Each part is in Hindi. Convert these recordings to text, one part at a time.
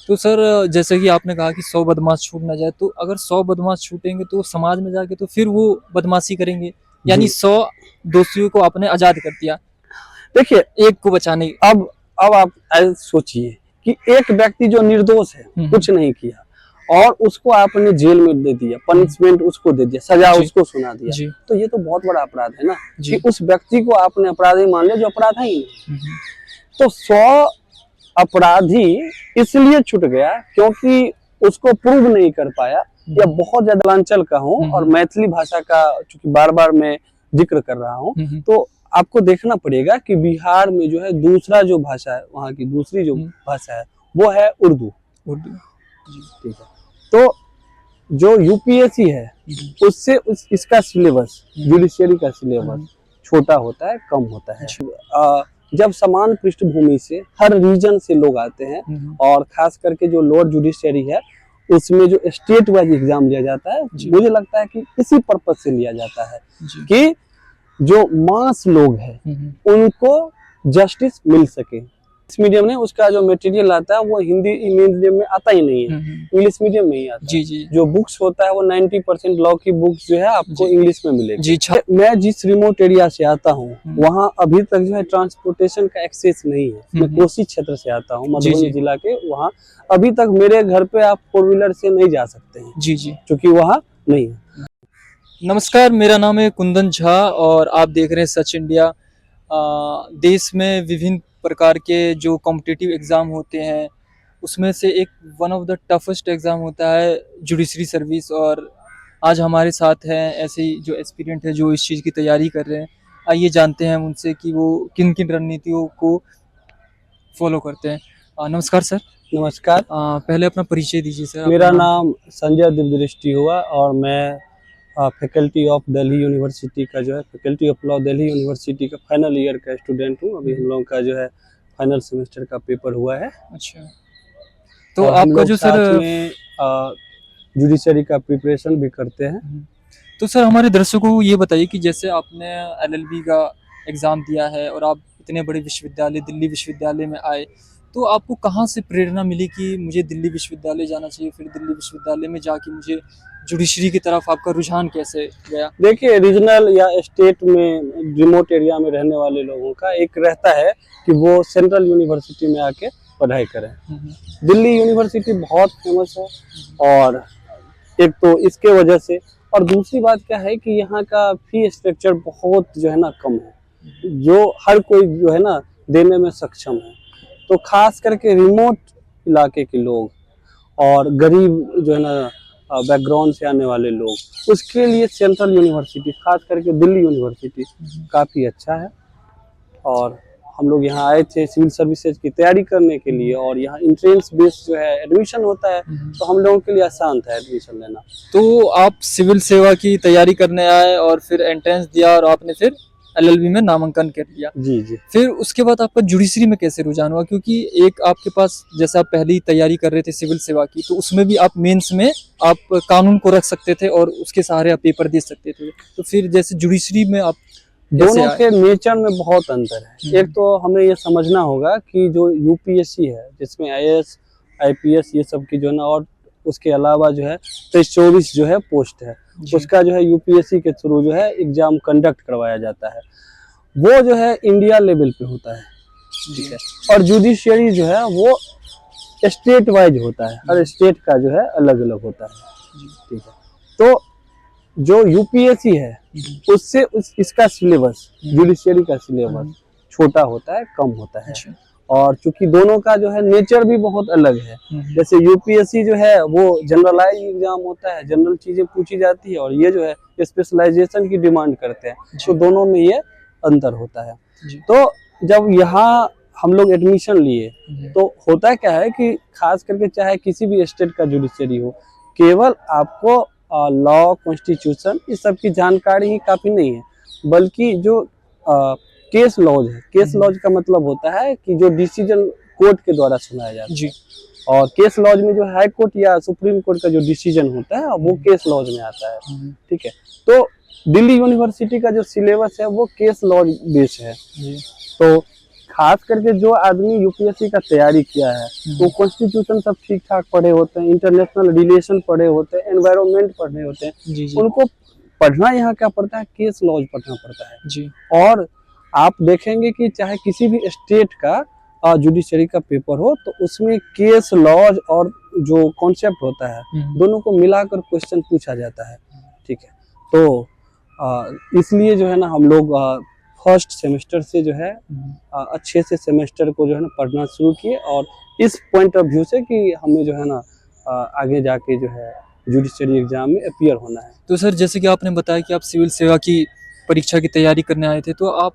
तो सर जैसे कि आपने कहा कि 100 बदमाश छूट ना जाए, तो अगर 100 बदमाश छूटेंगे तो समाज में जाके तो फिर वो बदमाशी करेंगे, यानी जी 100 दोषियों को आपने आजाद कर दिया देखिए, एक को बचाने। अब आप ऐसे सोचिए कि एक व्यक्ति जो निर्दोष है, कुछ नहीं किया, और उसको आपने जेल में दे दिया, पनिशमेंट उसको दे दिया, सजा जी उसको सुना दिया, जी तो ये तो बहुत बड़ा अपराध है ना कि जी उस व्यक्ति को आपने अपराधी मान लिया जो अपराध है ही नहीं। हम्म, तो 100 अपराधी इसलिए छूट गया क्योंकि उसको प्रूव नहीं कर पाया, या बहुत ज्यादा लांचल का हूँ और मैथिली भाषा का चूंकि बार बार मैं जिक्र कर रहा हूँ, तो आपको देखना पड़ेगा कि बिहार में जो है दूसरा जो भाषा है, वहाँ की दूसरी जो भाषा है वो है उर्दू। उर्दू। ठीक है, तो जो यूपीएससी है उससे इसका सिलेबस, जुडिशियरी का सिलेबस छोटा होता है, कम होता है। जब समान पृष्ठभूमि से हर रीजन से लोग आते हैं, और खास करके जो लोअर जुडिशियरी है उसमें जो स्टेट वाइज एग्जाम लिया जाता है, मुझे लगता है कि इसी पर्पज से लिया जाता है कि जो मास लोग हैं उनको जस्टिस मिल सके। इस मीडियम में उसका जो मटेरियल आता है वो हिंदी मीडियम में आता ही नहीं है, इंग्लिश मीडियम में ही आता है। जी जी। जो बुक्स होता है वो 90% लॉ की बुक्स जो है आपको इंग्लिश में मिलेगी। जी। मैं जिस रिमोट एरिया से आता हूँ वहाँ अभी तक जो है ट्रांसपोर्टेशन का एक्सेस नहीं है। मैं कोसी क्षेत्र से आता हूँ, मधुबनी जिला के, वहाँ अभी तक मेरे घर पे आप 4 व्हीलर से नहीं जा सकते हैं। जी जी, क्योंकि वहाँ नहीं है। नमस्कार, मेरा नाम है कुंदन झा और आप देख रहे हैं सच इंडिया। देश में विभिन्न प्रकार के जो कॉम्पिटिटिव एग्ज़ाम होते हैं उसमें से एक one of the toughest exam होता है जुडिशरी सर्विस, और आज हमारे साथ हैं ऐसे ही जो एस्पिरेंट है जो इस चीज़ की तैयारी कर रहे हैं। आइए जानते हैं उनसे कि वो किन किन रणनीतियों को फॉलो करते हैं। नमस्कार सर। नमस्कार। पहले अपना परिचय दीजिए सर। मेरा नाम संजय दिव्यदृष्टि हुआ और मैं फैकल्टी ऑफ दिल्ली यूनिवर्सिटी का जो है faculty of law Delhi university का फाइनल ईयर का स्टूडेंट हूँ। अभी हम लोगों का जो है फाइनल सेमेस्टर का पेपर हुआ है। अच्छा, तो आपका जो सर में जुडिशरी का प्रिपरेशन भी करते हैं। तो सर हमारे दर्शकों को ये बताइए कि जैसे आपने एलएलबी का एग्ज़ाम दिया है और आप इतने बड़े विश्वविद्यालय दिल्ली विश्वविद्यालय में आए, तो आपको कहाँ से प्रेरणा मिली कि मुझे दिल्ली विश्वविद्यालय जाना चाहिए, फिर दिल्ली विश्वविद्यालय में जाके मुझे जुडिशरी की तरफ आपका रुझान कैसे गया? देखिए, रीजनल या स्टेट में रिमोट एरिया में रहने वाले लोगों का एक रहता है कि वो सेंट्रल यूनिवर्सिटी में आके पढ़ाई करें। दिल्ली यूनिवर्सिटी बहुत फेमस है, और एक तो इसके वजह से, और दूसरी बात क्या है कि यहाँ का फी स्ट्रक्चर बहुत जो है ना कम है, जो हर कोई जो है ना देने में सक्षम है। तो खास करके रिमोट इलाके के लोग और गरीब जो है ना बैकग्राउंड से आने वाले लोग, उसके लिए सेंट्रल यूनिवर्सिटी खास करके दिल्ली यूनिवर्सिटी काफ़ी अच्छा है। और हम लोग यहाँ आए थे सिविल सर्विसेज की तैयारी करने के लिए, और यहाँ इंट्रेंस बेस्ड जो है एडमिशन होता है, तो हम लोगों के लिए आसान था एडमिशन लेना। तो आप सिविल सेवा की तैयारी करने आए और फिर एंट्रेंस दिया और आपने फिर एलएलबी में नामांकन कर लिया। जी जी। फिर उसके बाद आपका जुडिशरी में कैसे रुझान हुआ? क्योंकि एक आपके पास, जैसे आप पहली तैयारी कर रहे थे सिविल सेवा की, तो उसमें भी आप मेंस में आप कानून को रख सकते थे और उसके सहारे आप पेपर दे सकते थे, तो फिर जैसे जुडिशरी में आप दोनों के नेचर में बहुत अंतर है। एक तो हमें ये समझना होगा कि जो यूपीएससी है जिसमें आईएएस आईपीएस ये सब की जो है ना, और उसके अलावा जो है 23-24 जो है पोस्ट है, उसका जो है यूपीएससी के थ्रू जो है एग्जाम कंडक्ट करवाया जाता है। वो जो है इंडिया लेवल पे होता है, ठीक है। और जुडिशियरी जो है वो स्टेट वाइज होता है, हर स्टेट का जो है अलग अलग होता है, ठीक है। तो जो यूपीएससी है उससे इसका सिलेबस, जुडिशियरी का सिलेबस छोटा होता है, कम होता है। और चूंकि दोनों का जो है नेचर भी बहुत अलग है, जैसे यूपीएससी जो है वो जनरलाइज एग्जाम होता है, जनरल चीजें पूछी जाती है, और ये जो है स्पेशलाइजेशन की डिमांड करते हैं, तो दोनों में ये अंतर होता है। तो जब यहाँ हम लोग एडमिशन लिए तो होता क्या है कि खास करके चाहे किसी भी स्टेट का जुडिशरी हो, केवल आपको लॉ, कॉन्स्टिट्यूशन इस सब की जानकारी ही काफी नहीं है, बल्कि जो केस लॉज है, केस लॉज का मतलब होता है कि जो डिसीजन कोर्ट के द्वारा सुनाया जाता है, और केस लॉज में जो हाई कोर्ट या सुप्रीम कोर्ट का जो डिसीजन होता है वो केस लॉज में आता है, ठीक है। तो दिल्ली यूनिवर्सिटी का जो सिलेबस है वो केस लॉज बेस्ड है। तो खास करके जो आदमी यूपीएससी का तैयारी किया है वो कॉन्स्टिट्यूशन सब ठीक ठाक पढ़े होते हैं, इंटरनेशनल रिलेशन पढ़े होते हैं, एनवायरनमेंट पढ़े होते हैं, जी जी उनको पढ़ना यहाँ क्या पड़ता है, केस लॉज पढ़ना पड़ता है। जी और आप देखेंगे कि चाहे किसी भी स्टेट का जुडिशरी का पेपर हो तो उसमें केस लॉज और जो कॉन्सेप्ट होता है दोनों को मिलाकर क्वेश्चन पूछा जाता है। ठीक है, तो इसलिए जो है ना हम लोग फर्स्ट सेमेस्टर से जो है अच्छे से सेमेस्टर को जो है ना पढ़ना शुरू किए, और इस पॉइंट ऑफ व्यू से कि हमें जो है ना आगे जाके जो है जुडिशरी एग्जाम में अपीयर होना है। तो सर जैसे कि आपने बताया कि आप सिविल सेवा की परीक्षा की तैयारी करने आए थे, तो आप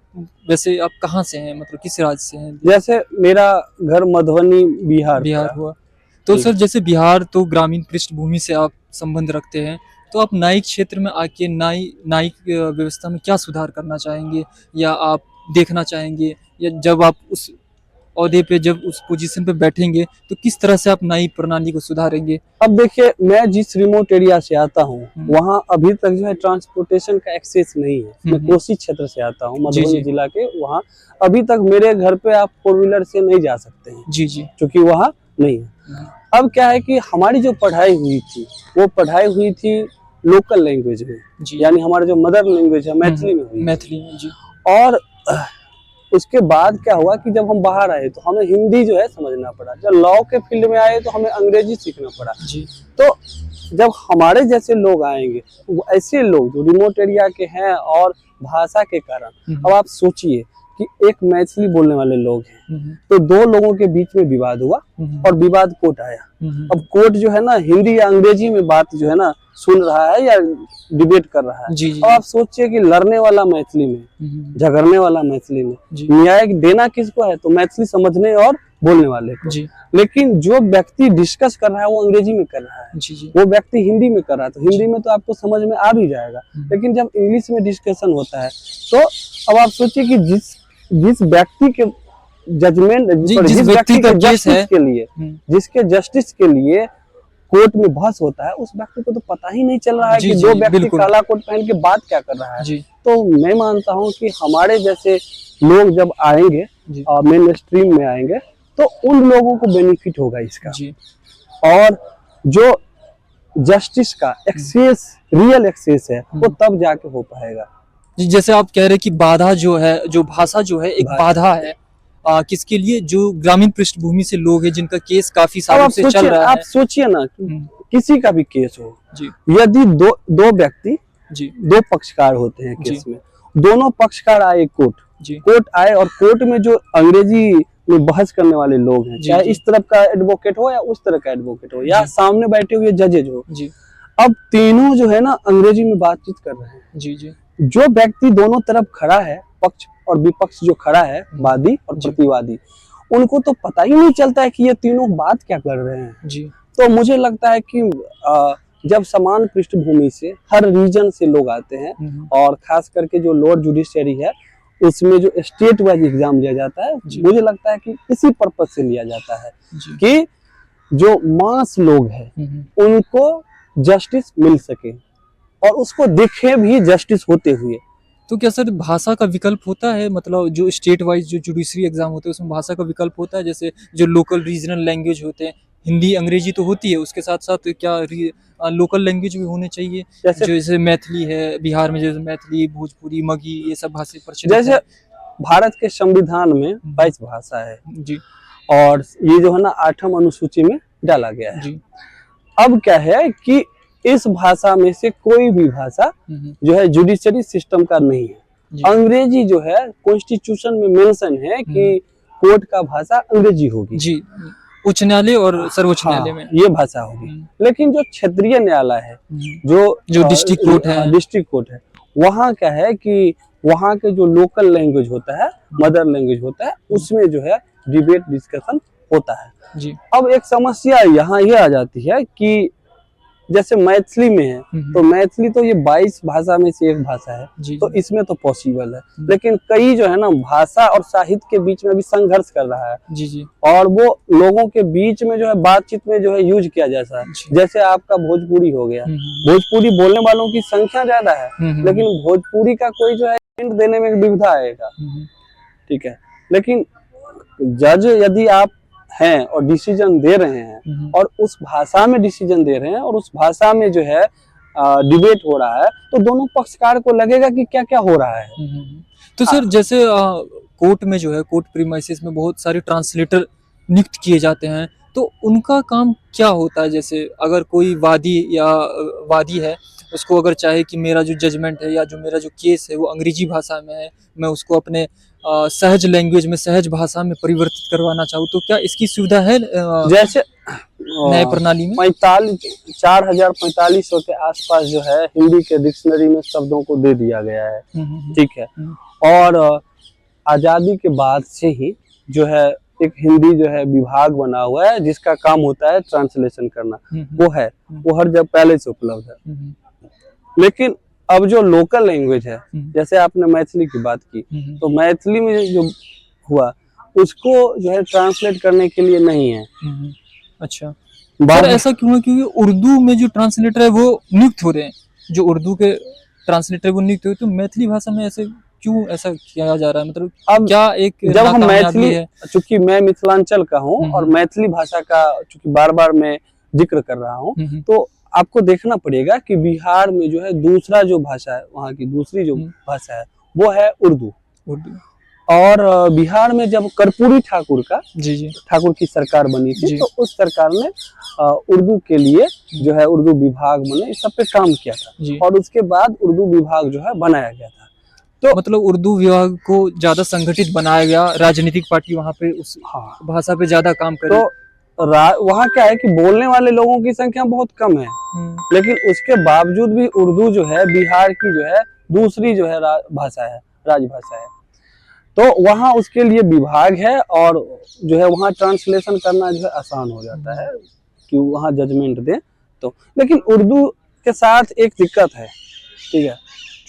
वैसे आप कहाँ से हैं, मतलब किस राज्य से हैं? जैसे मेरा घर मधुबनी बिहार बिहार हुआ। तो जी। सर जैसे बिहार तो ग्रामीण पृष्ठभूमि से आप संबंध रखते हैं, तो आप न्यायिक क्षेत्र में आके न्यायिक व्यवस्था में क्या सुधार करना चाहेंगे, या आप देखना चाहेंगे, या जब आप उस ओहदे पे, जब उस पोजीशन पे बैठेंगे तो किस तरह से आप न्यायिक प्रणाली को सुधारेंगे? अब देखिए, मैं जिस रिमोट एरिया से आता हूँ वहाँ अभी तक जो है ट्रांसपोर्टेशन का एक्सेस नहीं है। मैं कोसी क्षेत्र से आता हूँ, मधुबनी जिला के, वहाँ अभी तक मेरे घर पे आप 4 व्हीलर से नहीं जा सकते हैं जी जी क्योंकि वहाँ नहीं है। अब क्या है कि हमारी जो पढ़ाई हुई थी वो पढ़ाई हुई थी लोकल लैंग्वेज में, यानी हमारा जो मदर लैंग्वेज है मैथिली में हुई। मैथिली में जी। और उसके बाद क्या हुआ कि जब हम बाहर आए तो हमें हिंदी जो है समझना पड़ा, जब लॉ के फील्ड में आए तो हमें अंग्रेजी सीखना पड़ा जी। तो जब हमारे जैसे लोग आएंगे, वो ऐसे लोग जो रिमोट एरिया के हैं और भाषा के कारण, अब आप सोचिए कि एक मैथिली बोलने वाले लोग हैं तो 2 लोगों के बीच में विवाद हुआ और विवाद कोर्ट आया। अब कोर्ट जो है ना हिंदी या अंग्रेजी में बात जो है ना सुन रहा है या डिबेट कर रहा है। जी जी। अब आप सोचिए कि लड़ने वाला मैथिली में, झगड़ने वाला मैथिली में, जी। न्याय देना किसको है, तो मैथिली समझने और बोलने वाले को। जी। लेकिन जो व्यक्ति डिस्कस कर रहा है वो अंग्रेजी में कर रहा है, जी जी। वो व्यक्ति हिंदी में कर रहा है, तो हिंदी में तो आपको समझ में आ भी जाएगा। लेकिन जब इंग्लिश में डिस्कशन होता है तो अब आप सोचिए कि जिस व्यक्ति के जजमेंट, जिस व्यक्ति के जस्टिस के लिए, जिसके जस्टिस के लिए कोर्ट में बहस होता है, उस व्यक्ति को तो पता ही नहीं चल रहा है कि 2 व्यक्ति काला कोट पहन के बात क्या कर रहा है। तो मैं मानता हूँ कि हमारे जैसे लोग जब आएंगे मेन स्ट्रीम में आएंगे तो उन लोगों को बेनिफिट होगा इसका। और जो जस्टिस का एक्सेस, रियल एक्सेस है, वो तब जाके हो पाएगा। जैसे आप कह रहे हैं कि बाधा जो है, जो भाषा जो है एक बाधा है, किसके लिए, जो ग्रामीण पृष्ठभूमि से लोग हैं जिनका केस काफी सालों से चल रहा है। आप सोचिए ना, किसी का भी केस हो जी, यदि दो व्यक्ति जी, 2 पक्षकार होते हैं केस में, दोनों पक्षकार आए कोर्ट आए और कोर्ट में जो अंग्रेजी में बहस करने वाले लोग हैं, चाहे इस तरफ का एडवोकेट हो या उस तरह का एडवोकेट हो या सामने बैठे हुए जजेज हो, अब तीनों जो है ना अंग्रेजी में बातचीत कर रहे हैं। जी जी। जो व्यक्ति दोनों तरफ खड़ा है, पक्ष और विपक्ष जो खड़ा है, वादी और प्रतिवादी, उनको तो पता ही नहीं चलता है कि ये तीनों बात क्या कर रहे हैं। जी। तो मुझे लगता है कि जब समान पृष्ठभूमि से हर रीजन से लोग आते हैं, और खास करके जो लोअर जुडिशरी है उसमें जो स्टेट वाइज एग्जाम लिया जाता है, मुझे लगता है कि इसी पर्पज से लिया जाता है कि जो मास लोग हैं उनको जस्टिस मिल सके और उसको दिखे भी जस्टिस होते हुए। तो क्या सर भाषा का विकल्प होता है, मतलब जो स्टेट वाइज जो जुडिशरी एग्जाम होते हैं उसमें भाषा का विकल्प होता है? जैसे जो लोकल रीजनल लैंग्वेज होते हैं, हिंदी अंग्रेजी तो होती है, उसके साथ साथ क्या लोकल लैंग्वेज भी होने चाहिए? जैसे मैथिली है बिहार में, जैसे मैथिली, भोजपुरी, मगही, ये सब भाषा प्रचलित है। जैसे भारत के संविधान में 22 भाषा है जी, और ये जो है ना 8वीं अनुसूची में डाला गया है जी। अब क्या है कि इस भाषा में से कोई भी भाषा जो है जुडिशरी सिस्टम का नहीं है। अंग्रेजी जो है कॉन्स्टिट्यूशन में मेंशन है कि कोर्ट का भाषा अंग्रेजी होगी जी, उच्च न्यायालय और सर्वोच्च न्यायालय में ये भाषा होगी। लेकिन जो क्षेत्रीय न्यायालय है, जो डिस्ट्रिक्ट कोर्ट है, वहाँ क्या है कि वहाँ के जो लोकल लैंग्वेज होता है, मदर लैंग्वेज होता है, उसमें जो है डिबेट डिस्कशन होता है जी। अब एक समस्या यहाँ ये आ जाती है कि जैसे मैथिली में है तो मैथिली तो ये 22 भाषा में से एक भाषा है जी, तो इसमें तो पॉसिबल है। लेकिन कई जो है ना भाषा और साहित्य के बीच में भी संघर्ष कर रहा है जी जी, और वो लोगों के बीच में जो है बातचीत में जो है यूज किया जाता है। जैसे आपका भोजपुरी हो गया, भोजपुरी बोलने वालों की संख्या ज्यादा है, लेकिन भोजपुरी का कोई जो है हिंट देने में दुविधा आएगा, ठीक है। लेकिन जज यदि आप हैं और डिसीजन दे रहे हैं और उस भाषा में डिसीजन दे रहे हैं और उस भाषा में जो है डिबेट हो रहा है, तो दोनों पक्षकार को लगेगा कि क्या क्या हो रहा है। तो सर जैसे कोर्ट में जो है, कोर्ट प्रीमाइसेस में बहुत सारे ट्रांसलेटर नियुक्त किए जाते हैं, तो उनका काम क्या होता है? जैसे अगर कोई वादी है, उसको अगर चाहे कि मेरा जो जजमेंट है या जो मेरा जो केस है वो अंग्रेजी भाषा में है, मैं उसको अपने सहज लैंग्वेज में, सहज भाषा में परिवर्तित करवाना चाहूँ, तो क्या इसकी सुविधा है जैसे न्याय प्रणाली में? 4500 के आसपास जो है हिंदी के डिक्शनरी में शब्दों को दे दिया गया है, ठीक है। और आजादी के बाद से ही जो है एक हिंदी जो है विभाग बना हुआ है जिसका काम होता है ट्रांसलेशन करना, वो है, वो हर जगह पहले से उपलब्ध है। लेकिन अब जो लोकल लैंग्वेज है, जैसे आपने मैथिली की बात की, तो मैथिली में जो हुआ उसको जो है ट्रांसलेट करने के लिए नहीं है। अच्छा, सर ऐसा क्यों है? क्योंकि उर्दू में जो ट्रांसलेटर है वो नियुक्त हो रहे हैं, जो उर्दू के ट्रांसलेटर वो नियुक्त हो रहे हैं, तो मैथिली भाषा में ऐसे क्यों ऐसा किया जा रहा है? मतलब अब क्या एक जब हम मैथिली है, चूंकि मैं मिथिलांचल का हूँ और मैथिली भाषा का चूंकि बार बार मैं जिक्र कर रहा हूँ, तो आपको देखना पड़ेगा कि बिहार में जो है दूसरा जो भाषा है, वहाँ की दूसरी जो भाषा है वो है उर्दू। और बिहार में जब कर्पूरी ठाकुर का ठाकुर की सरकार बनी थी, तो उस सरकार ने उर्दू के लिए जो है उर्दू विभाग बने, इस सब पे काम किया था और उसके बाद उर्दू विभाग जो है बनाया गया था। तो मतलब उर्दू विभाग को ज्यादा संगठित बनाया गया, राजनीतिक पार्टी वहाँ पे उस भाषा पे ज्यादा काम करे। तो वहाँ क्या है कि बोलने वाले लोगों की संख्या बहुत कम है, लेकिन उसके बावजूद भी उर्दू जो है बिहार की जो है दूसरी जो है भाषा है, राजभाषा है। तो वहाँ उसके लिए विभाग है और जो है वहाँ ट्रांसलेशन करना जो है आसान हो जाता है कि वहाँ जजमेंट दे। तो लेकिन उर्दू के साथ एक दिक्कत है, ठीक है,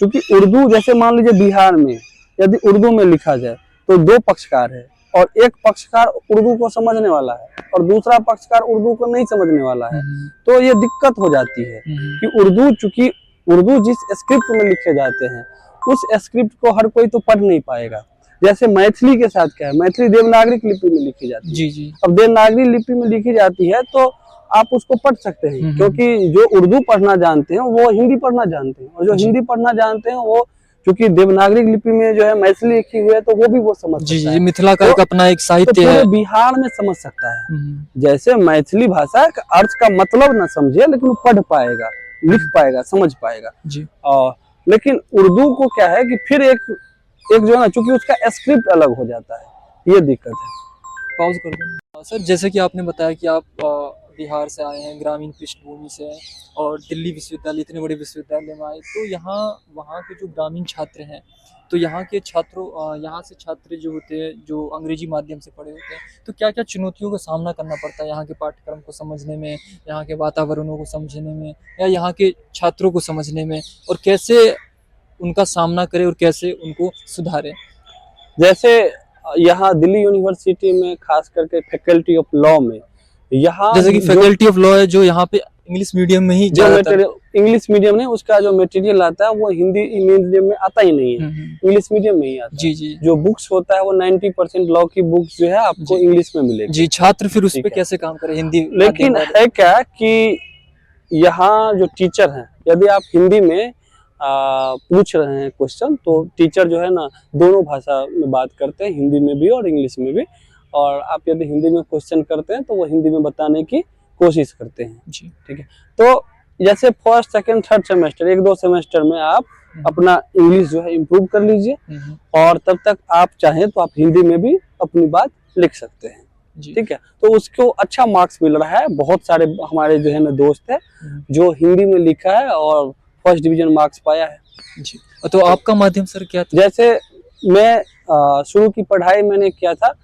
क्योंकि उर्दू जैसे मान लीजिए बिहार में यदि उर्दू में लिखा जाए तो दो पक्षकार है और एक पक्षकार उर्दू को समझने वाला है और दूसरा पक्षकार उर्दू को नहीं समझने वाला है, तो ये दिक्कत हो जाती है कि चूंकि उर्दू जिस स्क्रिप्ट में लिखे जाते हैं उस स्क्रिप्ट को हर कोई तो पढ़ नहीं पाएगा। जैसे मैथिली के साथ क्या है, मैथिली देवनागरी लिपि में लिखी जाती है। अब देवनागरी लिपि में लिखी जाती है तो आप उसको पढ़ सकते हैं, क्योंकि जो उर्दू पढ़ना जानते हैं वो हिंदी पढ़ना जानते हैं, और जो हिंदी पढ़ना जानते हैं वो क्योंकि देवनागरी लिपि में जो है मैथिली लिखी हुई है तो वो भी वो समझ सकता है। मिथिला का एक अपना एक साहित्य है, बिहार में समझ सकता है। जैसे मैथिली भाषा का अर्थ का मतलब ना समझे लेकिन वो पढ़ पाएगा, लिख पाएगा, समझ पाएगा जी। लेकिन उर्दू को क्या है कि फिर एक जो है ना, चूंकि उसका स्क्रिप्ट अलग हो जाता है, ये दिक्कत है। पॉज कर दो सर। जैसे कि आपने बताया कि आप बिहार से आए हैं, ग्रामीण पृष्ठभूमि से हैं और दिल्ली विश्वविद्यालय, इतने बड़े विश्वविद्यालय में आए, तो यहाँ वहाँ के जो ग्रामीण छात्र हैं, तो यहाँ के छात्रों यहाँ से छात्र जो होते हैं जो अंग्रेजी माध्यम से पढ़े होते हैं, तो क्या क्या चुनौतियों का सामना करना पड़ता है यहाँ के पाठ्यक्रम को समझने में, यहाँ के वातावरणों को समझने में, या यहाँ के छात्रों को समझने में, और कैसे उनका सामना करें और कैसे उनको सुधारें? जैसे यहाँ दिल्ली यूनिवर्सिटी में खास करके फैकल्टी ऑफ लॉ में, यहाँ जैसे कि फैकल्टी ऑफ लॉ है जो यहाँ पे इंग्लिश मीडियम में ही इंग्लिश मीडियम नहीं, उसका जो मटेरियल आता है वो हिंदी मीडियम में आता ही नहीं है, इंग्लिश मीडियम में ही आता है। जी। जो बुक्स होता है वो 90% लॉ की बुक्स जो है आपको इंग्लिश में मिलेगी। जी, छात्र फिर उस पे कैसे काम करें हिंदी? लेकिन है क्या कि यहाँ जो टीचर हैं, यदि आप हिंदी में पूछ रहे हैं क्वेश्चन, तो टीचर जो है ना दोनों भाषा में बात करते हैं, हिंदी में भी और इंग्लिश में भी, और आप यदि हिंदी में क्वेश्चन करते हैं तो वो हिंदी में बताने की कोशिश करते हैं जी, ठीक है। तो जैसे first second third semester, 1-2 semester में आप अपना इंग्लिश जो है इम्प्रूव कर लीजिए और तब तक आप चाहें तो आप हिंदी में भी अपनी बात लिख सकते हैं, ठीक है। तो उसको अच्छा मार्क्स मिल रहा है। बहुत सारे हमारे जो है ना दोस्त है जो हिंदी में लिखा है और फर्स्ट डिवीजन मार्क्स पाया है जी। तो आपका माध्यम सर क्या था? जैसे मैं शुरू की पढ़ाई मैंने किया था,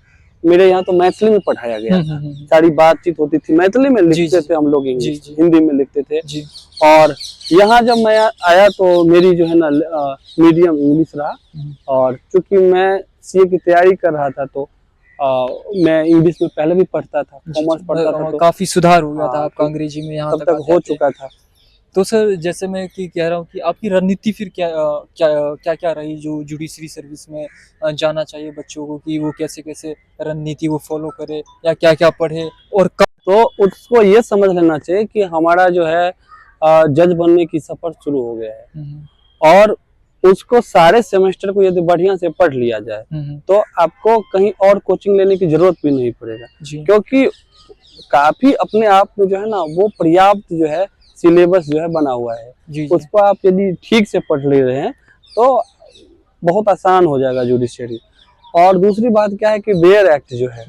मेरे यहाँ तो मैथिली में पढ़ाया गया था, सारी बातचीत होती थी मैथिली में, लिखते थे हम लोग, इंग्लिश हिंदी में लिखते थे जी। और यहाँ जब मैं आया तो मेरी जो है ना मीडियम इंग्लिश रहा, और चूंकि मैं सीए की तैयारी कर रहा था तो मैं इंग्लिश में पहले भी पढ़ता था, कॉमर्स पढ़ता था, तो काफी सुधार हो गया था आपका अंग्रेजी में, यहाँ तब तक हो चुका था। तो सर जैसे मैं कि कह रहा हूँ कि आपकी रणनीति फिर क्या रही जो जुडिशरी सर्विस में जाना चाहिए बच्चों को, कि वो कैसे कैसे रणनीति वो फॉलो करे या क्या क्या पढ़े और कब? तो उसको ये समझ लेना चाहिए कि हमारा जो है जज बनने की सफर शुरू हो गया है, और उसको सारे सेमेस्टर को यदि बढ़िया से पढ़ लिया जाए तो आपको कहीं और कोचिंग लेने की जरूरत भी नहीं पड़ेगा, क्योंकि काफी अपने आप में जो है ना वो पर्याप्त जो है सिलेबस जो है बना हुआ है। उसको आप यदि ठीक से पढ़ ले रहे हैं तो बहुत आसान हो जाएगा जुडिशरी। और दूसरी बात क्या है कि बेयर एक्ट जो है,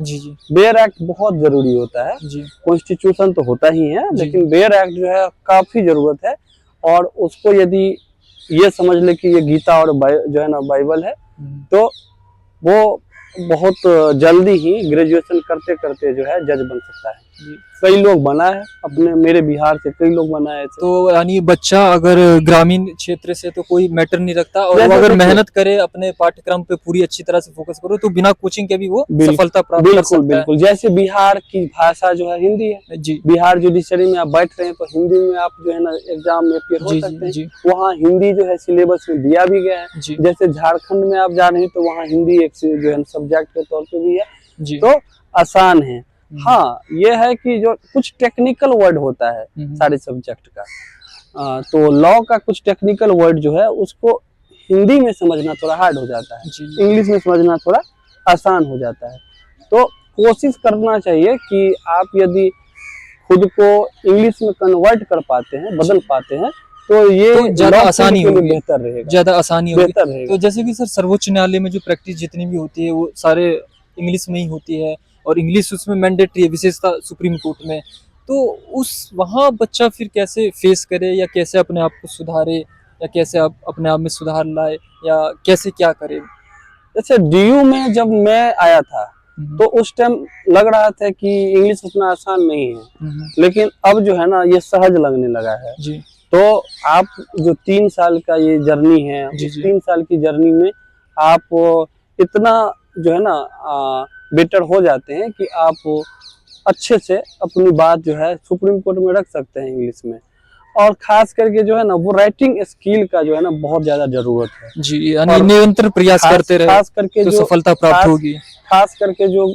बेयर एक्ट बहुत जरूरी होता है। कॉन्स्टिट्यूशन तो होता ही है, लेकिन बेयर एक्ट जो है काफी जरूरत है। और उसको यदि ये समझ ले कि ये गीता और जो है ना बाइबल है, तो वो बहुत जल्दी ही ग्रेजुएशन करते करते जो है जज बन सकता है। कई लोग बना है, अपने मेरे बिहार से कई लोग बना है। तो यानी बच्चा अगर ग्रामीण क्षेत्र से तो कोई मैटर नहीं रखता, और अगर मेहनत करे अपने पाठ्यक्रम पे पूरी अच्छी तरह से फोकस करो तो बिना कोचिंग के भी वो सफलता प्राप्त कर सकता है। बिल्कुल, जैसे बिहार की भाषा जो है हिंदी है जी। बिहार जुडिशरी में आप बैठ रहे हैं तो हिंदी में आप जो है ना एग्जाम में अपियर हो सकते हैं। वहाँ हिंदी जो है सिलेबस में दिया भी गया है। जैसे झारखंड में आप जा रहे हैं तो वहाँ हिंदी एक जो है सब्जेक्ट के तौर पे भी है, तो आसान है। हाँ, ये है कि जो कुछ टेक्निकल वर्ड होता है सारे सब्जेक्ट का, तो लॉ का कुछ टेक्निकल वर्ड जो है उसको हिंदी में समझना थोड़ा हार्ड हो जाता है, इंग्लिश में समझना थोड़ा आसान हो जाता है। तो कोशिश करना चाहिए कि आप यदि खुद को इंग्लिश में कन्वर्ट कर पाते हैं, बदल पाते हैं, तो ये तो ज्यादा आसानी होगी, बेहतर रहेगा, ज्यादा आसानी होगी। तो जैसे कि सर सर्वोच्च न्यायालय में जो प्रैक्टिस जितनी भी होती है वो सारे इंग्लिश में ही होती है, और इंग्लिश उसमें मैंडेटरी है, विशेषता सुप्रीम कोर्ट में। तो उस वहाँ बच्चा फिर कैसे फेस करे, या कैसे अपने आप को सुधारे, या कैसे आप अपने आप में सुधार लाए, या कैसे क्या करे? जैसे डीयू में जब मैं आया था तो उस टाइम लग रहा था कि इंग्लिश उतना आसान नहीं है, लेकिन अब जो है ना ये सहज लगने लगा है जी। तो आप जो 3 साल का ये जर्नी है, 3 साल की जर्नी में आप इतना जो है ना बेटर हो जाते हैं कि आप अच्छे से अपनी बात जो है सुप्रीम कोर्ट में रख सकते हैं इंग्लिश में। और खास करके जो है ना वो राइटिंग स्किल का जो है ना बहुत ज्यादा जरूरत है जी, यानी निरंतर प्रयास करते रहे, खास करके तो सफलता प्राप्त होगी। खास करके जो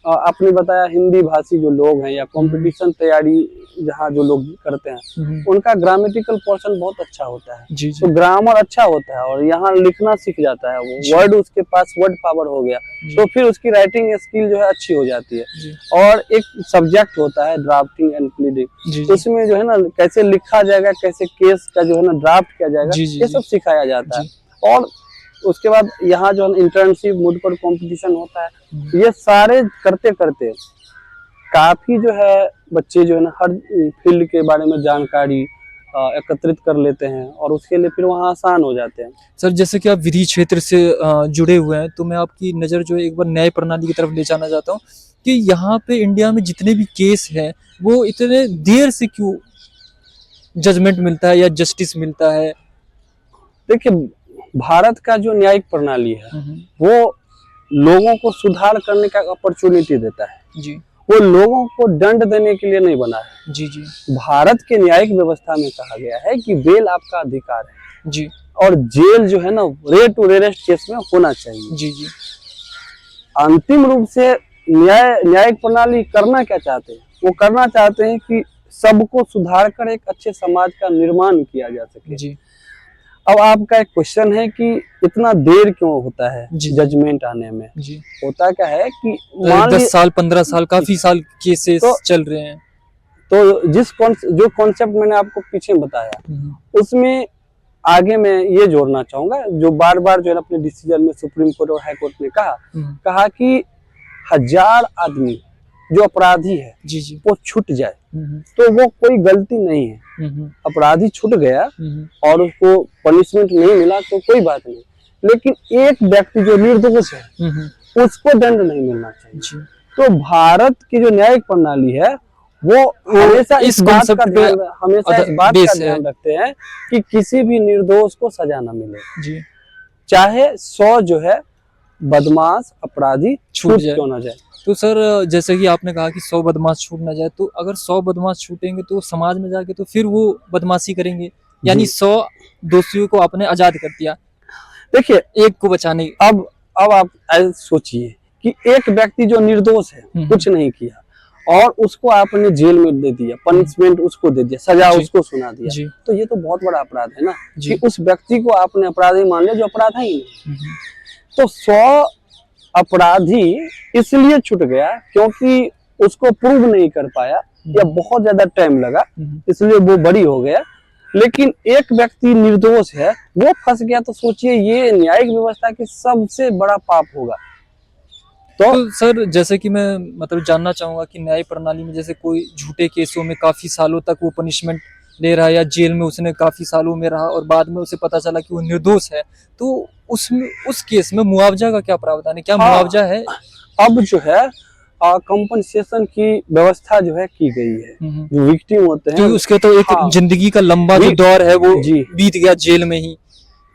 आपने बताया हिंदी भाषी जो लोग हैं या कंपटीशन तैयारी जहाँ जो लोग करते हैं, उनका ग्रामेटिकल पोर्शन बहुत अच्छा होता है जी। तो ग्रामर अच्छा होता है और यहाँ लिखना सीख जाता है वो, वर्ड उसके पास वर्ड पावर हो गया, तो फिर उसकी राइटिंग स्किल जो है अच्छी हो जाती है। और एक सब्जेक्ट होता है ड्राफ्टिंग एंड प्लीडिंग, उसमें जो है ना कैसे लिखा जाएगा, कैसे केस का जो है ना ड्राफ्ट किया जाएगा, ये सब सिखाया जाता है। और उसके बाद यहाँ जो है इंटर्नशिप मूड पर कंपटीशन होता है, ये सारे करते करते काफी जो है बच्चे जो है ना हर फील्ड के बारे में जानकारी एकत्रित कर लेते हैं और उसके लिए फिर वहाँ आसान हो जाते हैं। सर जैसे कि आप विधि क्षेत्र से जुड़े हुए हैं, तो मैं आपकी नज़र जो है एक बार न्याय प्रणाली की तरफ ले जाना चाहता हूँ कि यहाँ पे इंडिया में जितने भी केस हैं वो इतने देर से क्यों जजमेंट मिलता है या जस्टिस मिलता है? देखिए, भारत का जो न्यायिक प्रणाली है वो लोगों को सुधार करने का अपॉर्चुनिटी देता है जी। वो लोगों को दंड देने के लिए नहीं बना है जी। भारत के न्यायिक व्यवस्था में कहा गया है कि बेल आपका अधिकार है जी, और जेल जो है ना रेयर टू रेयरेस्ट केस में होना चाहिए जी। अंतिम रूप से न्यायिक प्रणाली करना क्या चाहते हैं? वो करना चाहते हैं कि सबको सुधार कर एक अच्छे समाज का निर्माण किया जा सके जी। अब आपका एक क्वेश्चन है कि इतना देर क्यों होता है जजमेंट आने में जी? होता क्या है कि 10 साल 15 साल काफी साल केसेस चल रहे हैं, तो जो कॉन्सेप्ट मैंने आपको पीछे बताया उसमें आगे मैं ये जोड़ना चाहूंगा, जो बार बार जो है अपने डिसीजन में सुप्रीम कोर्ट और हाई कोर्ट ने कहा कि 1000 आदमी जो अपराधी है जी वो छूट जाए तो वो कोई गलती नहीं है। अपराधी छूट गया और उसको पनिशमेंट नहीं मिला तो कोई बात नहीं, लेकिन एक व्यक्ति जो निर्दोष है उसको दंड नहीं मिलना चाहिए। तो भारत की जो न्यायिक प्रणाली है वो हमेशा इस बात का ध्यान रखते हैं कि किसी भी निर्दोष को सजा न मिले जी, चाहे 100 जो है बदमाश अपराधी छूट क्यों ना जाए। तो सर जैसे कि आपने कहा कि 100 बदमाश छूट ना जाए, तो अगर 100 बदमाश छूटेंगे तो समाज में जाके तो फिर वो बदमाशी करेंगे, यानी जी 100 दोषियों को आपने आजाद कर दिया देखिए, एक को बचाने। अब आप ऐसे सोचिए कि एक व्यक्ति जो निर्दोष है, कुछ नहीं किया, और उसको आपने जेल में दे दिया, पनिशमेंट उसको दे दिया, सजा जी उसको सुना दिया, जी तो ये तो बहुत बड़ा अपराध है ना, जी कि उस व्यक्ति को आपने अपराधी मान लिया जो अपराध है ही नहीं। हम्म, तो 100 अपराधी इसलिए छूट गया क्योंकि उसको प्रूव नहीं कर पाया या बहुत ज्यादा टाइम लगा, इसलिए वो बरी हो गया। लेकिन एक व्यक्ति निर्दोष है, वो फंस गया, तो सोचिए ये न्यायिक व्यवस्था की सबसे बड़ा पाप होगा। तो तो सर जैसे कि मैं मतलब जानना चाहूंगा कि न्याय प्रणाली में जैसे कोई झूठे केसों में काफी सालों तक वो पनिशमेंट ले रहा है या जेल में उसने काफी सालों में रहा और बाद में उसे पता चला कि वो निर्दोष है, तो उसमें उस केस में मुआवजा का क्या प्रावधान है, क्या हाँ, मुआवजा है? अब जो है कंपनसेशन की व्यवस्था जो है की गई है, जो विक्टिम होते हैं। क्योंकि उसके तो एक हाँ, जिंदगी का लंबा जो दौर है वो जी बीत गया जेल में ही,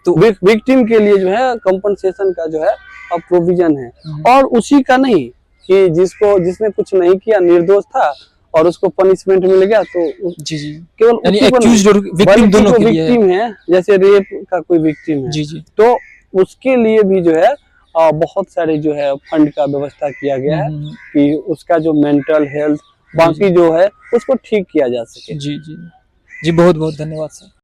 तो विक्टिम के लिए जो है कंपनसेशन का जो है अब प्रोविजन है। और उसी का नहीं कि जिसने कुछ नहीं किया, निर्दोष था और उसको पनिशमेंट मिल गया, तो जी जी केवल यानी उसी को एक्यूज्ड और नहीं, विक्टिम बल्कि दोनों जो के लिए है। विक्टिम है, जैसे रेप का कोई विक्टिम है, जी जी तो उसके लिए भी जो है बहुत सारे जो है फंड का व्यवस्था किया गया है कि उसका जो मेंटल हेल्थ बाकी जो है उसको ठीक किया जा सके। जी जी जी बहुत बहुत धन्यवाद सर।